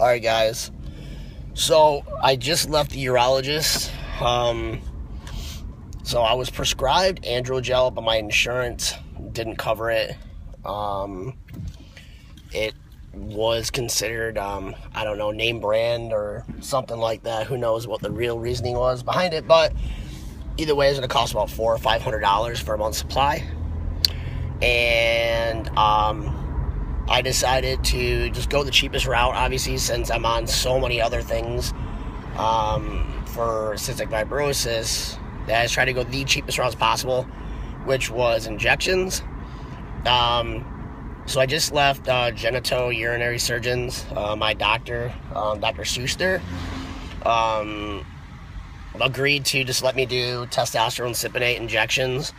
Alright, guys. So, I just left the urologist. So I was prescribed androgel, but my insurance didn't cover it. It was considered, I don't know, name brand or something like that. Who knows what the real reasoning was behind it, but either way, it's going to cost about $400 or $500 for a month's supply. And, I decided to just go the cheapest route, obviously, since I'm on so many other things for cystic fibrosis, that I tried to go the cheapest route as possible, which was injections. So I just left genitourinary surgeons. My doctor, Dr. Schuster, agreed to just let me do testosterone Cypionate injections.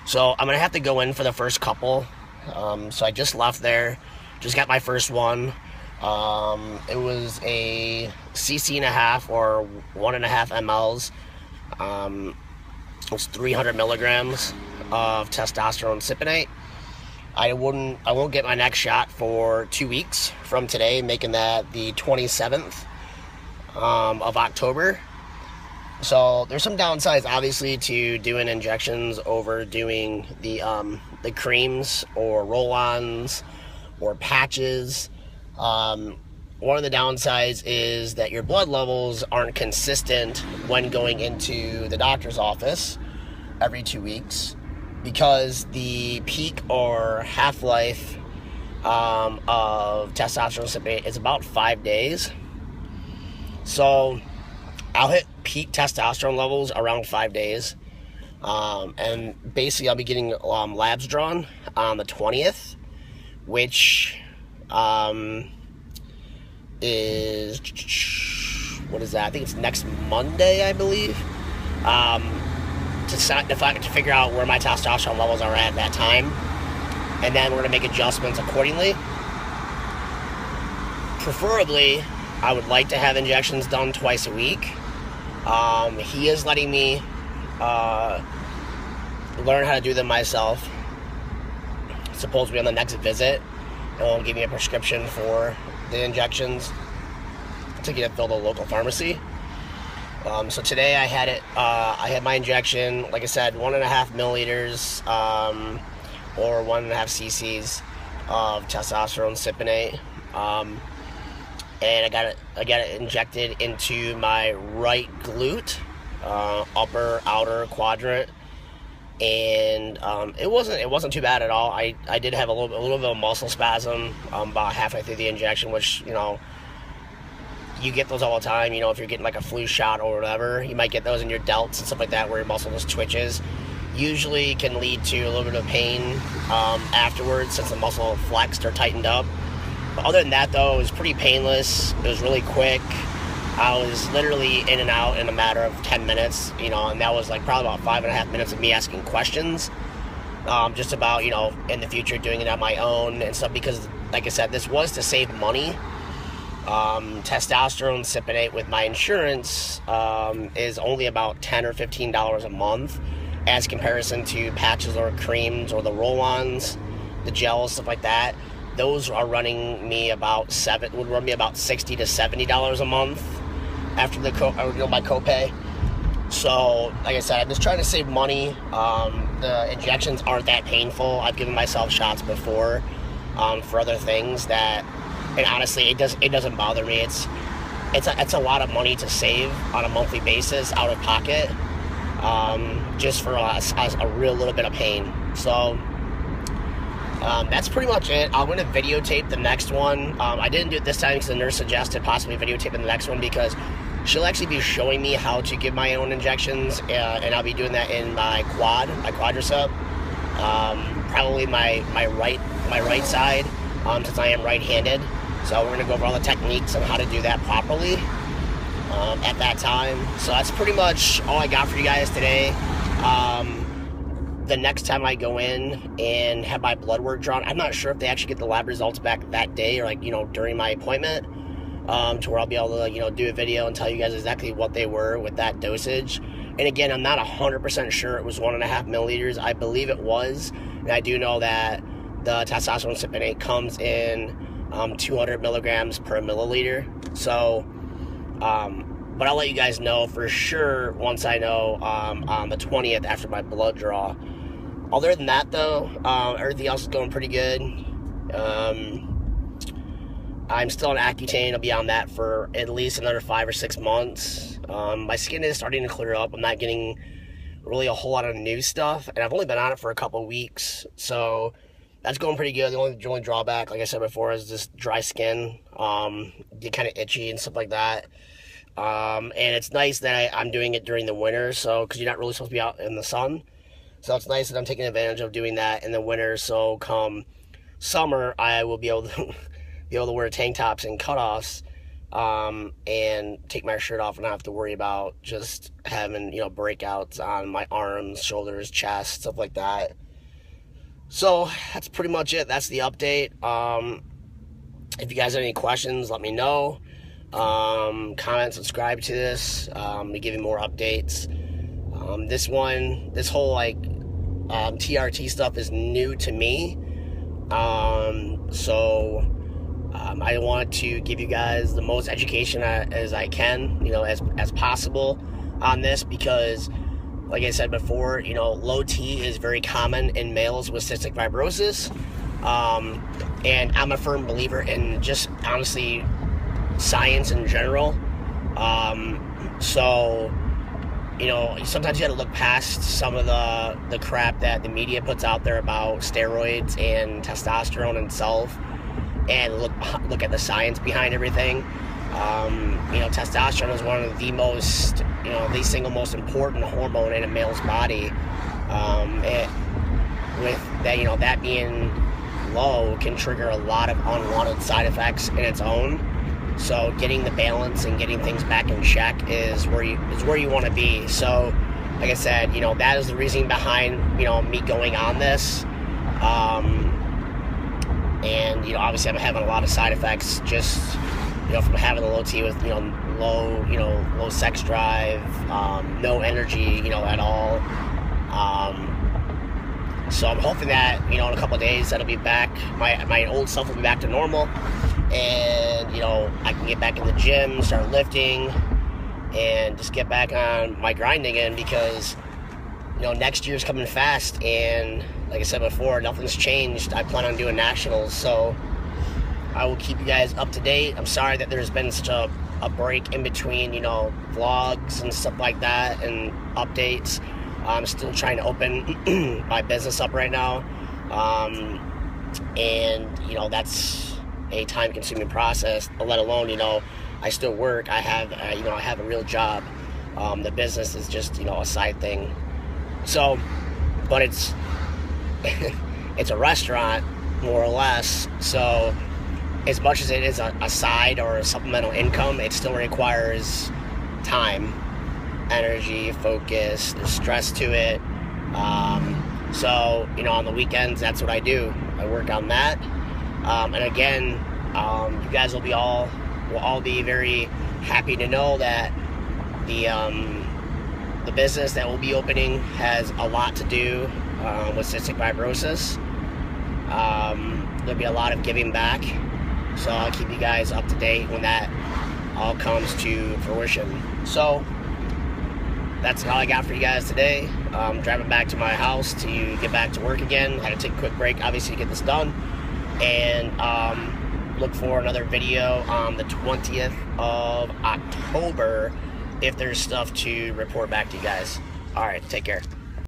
So I'm going to have to go in for the first couple. So I just left there, just got my first one. It was a cc.5 or 1.5 mLs. It was 300 milligrams of testosterone Cypionate. I won't get my next shot for 2 weeks from today, making that the 27th of October. So there's some downsides, obviously, to doing injections over doing the creams or roll-ons or patches. One of the downsides is that your blood levels aren't consistent when going into the doctor's office every 2 weeks, because the peak or half-life of testosterone Cypionate is about 5 days. So I'll hit peak testosterone levels around 5 days. And basically I'll be getting labs drawn on the 20th, which is, what is that? I think it's next Monday, I believe. To figure out where my testosterone levels are at that time. And then we're going to make adjustments accordingly. Preferably, I would like to have injections done twice a week. He is letting me learn how to do them myself. Supposedly on the next visit, and will give me a prescription for the injections to get it filled at a local pharmacy. So today I had it. I had my injection, like I said, 1.5 milliliters or 1.5 cc's of testosterone Cypionate. And I got it injected into my right glute, upper outer quadrant, and it wasn't too bad at all. I did have a little bit of muscle spasm about halfway through the injection, which, you know, you get those all the time. You know, if you're getting like a flu shot or whatever, you might get those in your delts and stuff like that, where your muscle just twitches. Usually can lead to a little bit of pain afterwards, since the muscle flexed or tightened up. But other than that, though, it was pretty painless. It was really quick. I was literally in and out in a matter of 10 minutes, you know, and that was like probably about 5.5 minutes of me asking questions, just about, you know, in the future doing it on my own and stuff, because, like I said, this was to save money. Testosterone Cypionate with my insurance is only about $10 or $15 a month, as comparison to patches or creams or the roll-ons, the gels, stuff like that. Those are running me about would run me about $60 to $70 a month after my copay. So, like I said, I'm just trying to save money. The injections aren't that painful. I've given myself shots before for other things that, and honestly, it doesn't bother me. It's a lot of money to save on a monthly basis out of pocket, just for a real little bit of pain. So that's pretty much it. I'm going to videotape the next one. I didn't do it this time because the nurse suggested possibly videotaping the next one, because she'll actually be showing me how to give my own injections, and I'll be doing that in my quadricep, probably my right side, since I am right-handed. So we're going to go over all the techniques on how to do that properly at that time. So that's pretty much all I got for you guys today. The next time I go in and have my blood work drawn, I'm not sure if they actually get the lab results back that day, or, like, you know, during my appointment, to where I'll be able to, you know, do a video and tell you guys exactly what they were with that dosage. And again, I'm not 100% sure it was 1.5 milliliters. I believe it was, and I do know that the testosterone Cypionate comes in 200 milligrams per milliliter. So, but I'll let you guys know for sure once I know on the 20th after my blood draw. Other than that, though, everything else is going pretty good. I'm still on Accutane. I'll be on that for at least another 5 or 6 months. My skin is starting to clear up. I'm not getting really a whole lot of new stuff, and I've only been on it for a couple weeks, so that's going pretty good. The only drawback, like I said before, is just dry skin. Get kind of itchy and stuff like that. And it's nice that I'm doing it during the winter, so because you're not really supposed to be out in the sun. So it's nice that I'm taking advantage of doing that in the winter. So come summer, I will be able to wear tank tops and cutoffs, and take my shirt off and not have to worry about just having, breakouts on my arms, shoulders, chest, stuff like that. So that's pretty much it. That's the update. If you guys have any questions, let me know. Comment, subscribe to this. To give you more updates. This whole TRT stuff is new to me. So I want to give you guys the most education as I can, as possible on this, because like I said before, low T is very common in males with cystic fibrosis. And I'm a firm believer in just honestly science in general. So sometimes you gotta look past some of the crap that the media puts out there about steroids and testosterone itself, and look at the science behind everything. Testosterone is one of the single most important hormone in a male's body. That being low can trigger a lot of unwanted side effects in its own. So getting the balance and getting things back in check is where you want to be. So, like I said, that is the reason behind me going on this. And obviously I'm having a lot of side effects just from having the low T with low sex drive, no energy at all. So I'm hoping that in a couple of days that'll be back. My old self will be back to normal, and I can get back in the gym, start lifting, and just get back on my grind again, because next year's coming fast, and like I said before, nothing's changed. I plan on doing nationals, so I will keep you guys up to date. I'm sorry that there's been such a break in between vlogs and stuff like that and updates. I'm still trying to open my business up right now, and that's a time-consuming process. Let alone I still work. I have a real job. The business is just a side thing. So, but it's it's a restaurant more or less. So, as much as it is a side or a supplemental income, it still requires time, energy, focus. There's stress to it. So on the weekends, that's what I do. I work on that. And again, you guys will all be very happy to know that the business that we'll be opening has a lot to do with cystic fibrosis. There'll be a lot of giving back, so I'll keep you guys up to date when that all comes to fruition. So that's all I got for you guys today. I'm driving back to my house to get back to work again. Had to take a quick break, obviously, to get this done. And look for another video on the 20th of October if there's stuff to report back to you guys. All right, take care.